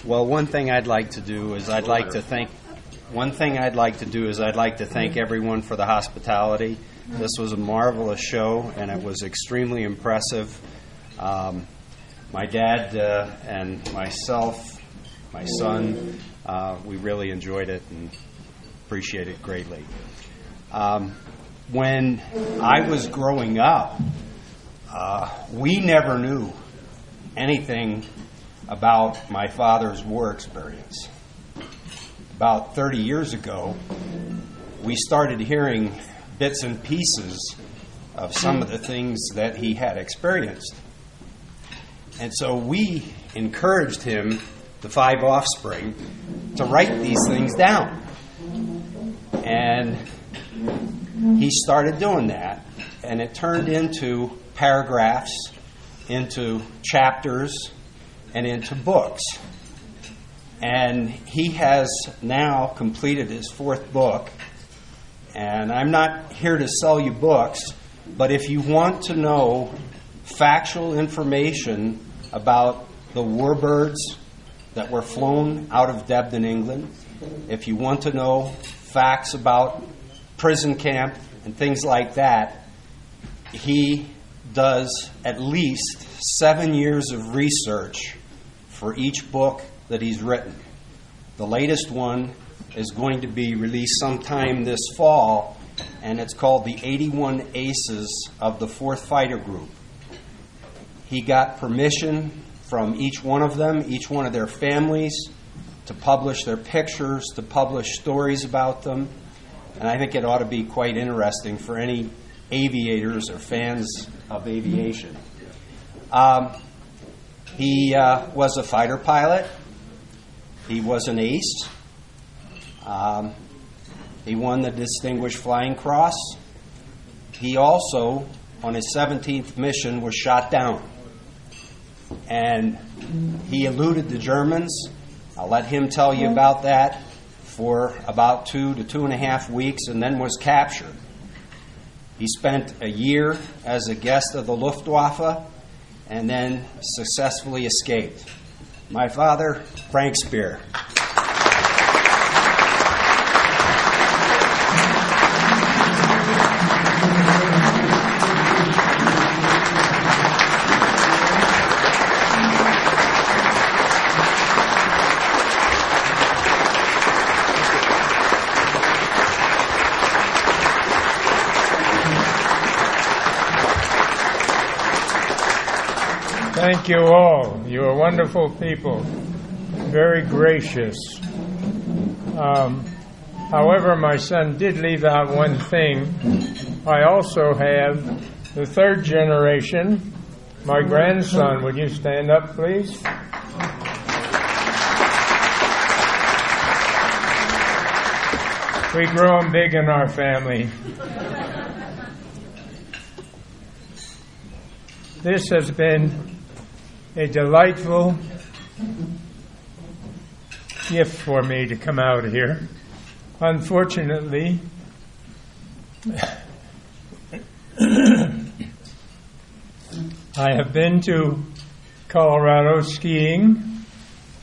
Well, one thing I'd like to do is I'd like to thank everyone for the hospitality. This was a marvelous show, and it was extremely impressive. My dad and myself, my son, we really enjoyed it and appreciate it greatly. When I was growing up, we never knew anything about my father's war experience. About 30 years ago, we started hearing bits and pieces of some of the things that he had experienced. And so we encouraged him, the 5 offspring, to write these things down. And he started doing that, and it turned into paragraphs, into chapters, and into books. And he has now completed his 4th book. And I'm not here to sell you books, but if you want to know factual information about the warbirds that were flown out of Debden, England, if you want to know facts about prison camp and things like that, he does at least 7 years of research for each book that he's written. The latest one is going to be released sometime this fall, and it's called The 81 Aces of the 4th Fighter Group. He got permission from each one of them, each one of their families, to publish their pictures, to publish stories about them, and I think it ought to be quite interesting for any aviators or fans of aviation. He was a fighter pilot. He was an ace. He won the Distinguished Flying Cross. He also, on his 17th mission, was shot down. And he eluded the Germans. I'll let him tell you about that, for about 2 to 2.5 weeks, and then was captured. He spent a year as a guest of the Luftwaffe and then successfully escaped. My father, Frank Speer. Thank you all. You are wonderful people, very gracious. However, my son did leave out one thing. I also have the 3rd generation, my grandson. Would you stand up, please? We grow 'em big in our family. This has been a delightful gift for me to come out here. Unfortunately, I have been to Colorado skiing,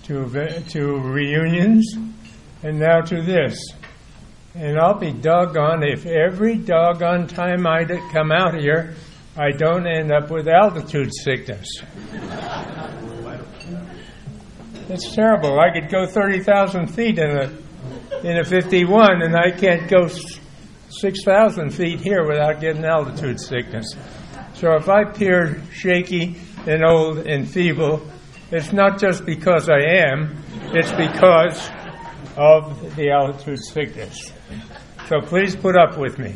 to reunions, and now to this. And I'll be doggone if every doggone time I come out here, I don't end up with altitude sickness. It's terrible. I could go 30,000 feet in a 51, and I can't go 6,000 feet here without getting altitude sickness. So if I appear shaky and old and feeble, it's not just because I am, it's because of the altitude sickness. So please put up with me.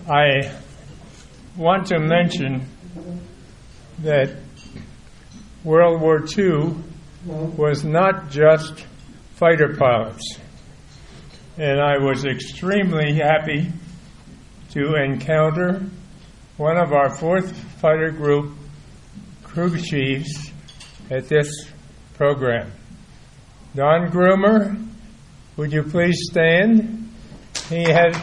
I want to mention that World War II was not just fighter pilots. And I was extremely happy to encounter one of our 4th Fighter Group crew chiefs at this program. Don Groomer, would you please stand? He has...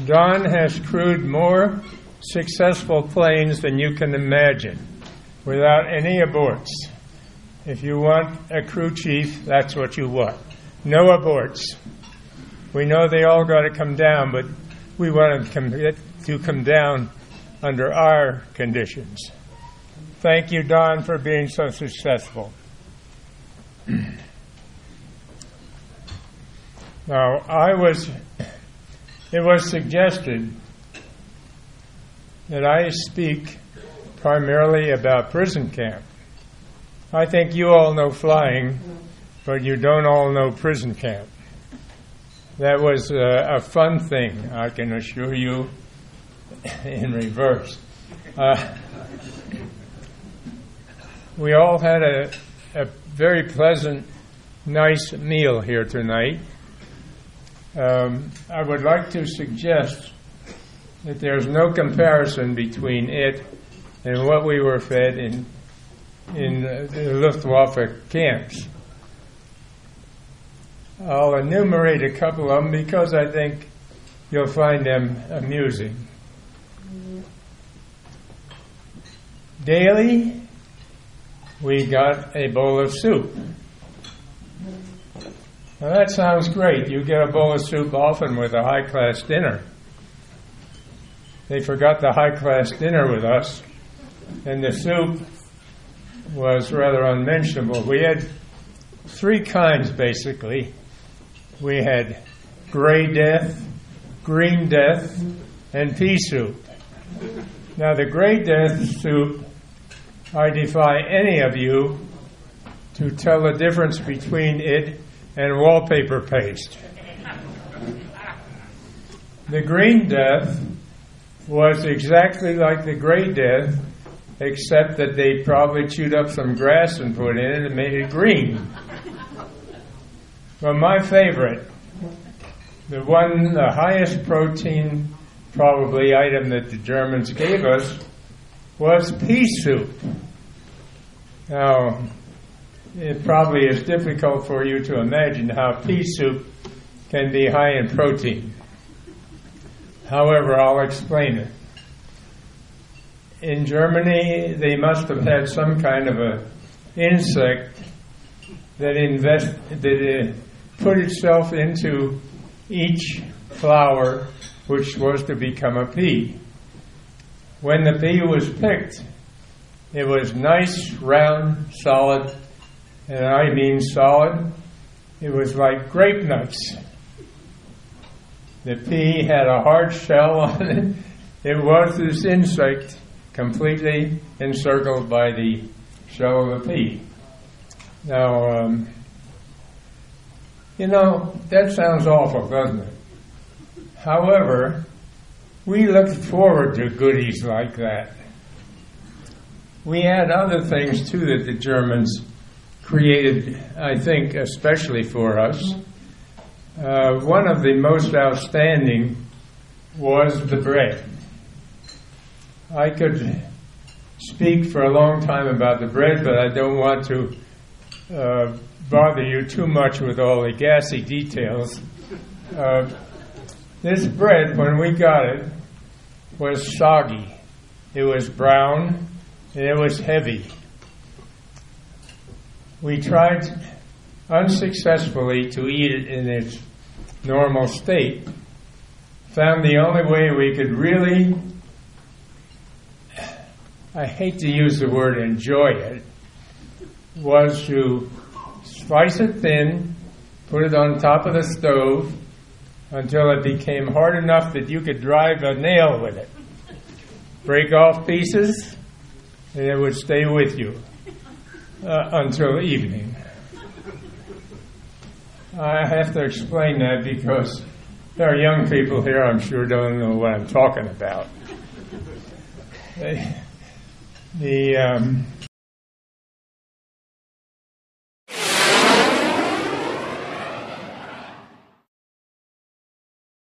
Don has crewed more successful planes than you can imagine, without any aborts. If you want a crew chief, that's what you want. No aborts. We know they all got to come down, but we want them to come down under our conditions. Thank you, Don, for being so successful. Now, it was suggested that I speak primarily about prison camp. I think you all know flying, but you don't all know prison camp. That was a fun thing, I can assure you, in reverse. We all had a very pleasant, nice meal here tonight. I would like to suggest that there's no comparison between it and what we were fed in the Luftwaffe camps. I'll enumerate a couple of them because I think you'll find them amusing. Daily, we got a bowl of soup. Now that sounds great. You get a bowl of soup often with a high-class dinner. They forgot the high-class dinner with us, and the soup was rather unmentionable. We had three kinds, basically. We had gray death, green death, and pea soup. Now, the gray death soup, I defy any of you to tell the difference between it and wallpaper paste. The green death was exactly like the gray death, except that they probably chewed up some grass and put in it and made it green. But my favorite, the highest protein probably item that the Germans gave us, was pea soup. Now, it probably is difficult for you to imagine how pea soup can be high in protein. However, I'll explain it. In Germany, they must have had some kind of a insect that put itself into each flower, which was to become a pea. When the pea was picked, it was nice, round, solid, and I mean solid. It was like grape nuts. The pea had a hard shell on it. It was this insect completely encircled by the shell of the pea. Now, that sounds awful, doesn't it? However, we looked forward to goodies like that. We had other things, too, that the Germans created, I think, especially for us. One of the most outstanding was the bread. I could speak for a long time about the bread, but I don't want to bother you too much with all the gassy details. This bread, when we got it, was soggy. It was brown, and it was heavy. We tried unsuccessfully to eat it in its normal state. Found the only way we could really, I hate to use the word enjoy it, was to slice it thin, put it on top of the stove until it became hard enough that you could drive a nail with it. Break off pieces, and it would stay with you until evening. I have to explain that because there are young people here I'm sure don't know what I'm talking about.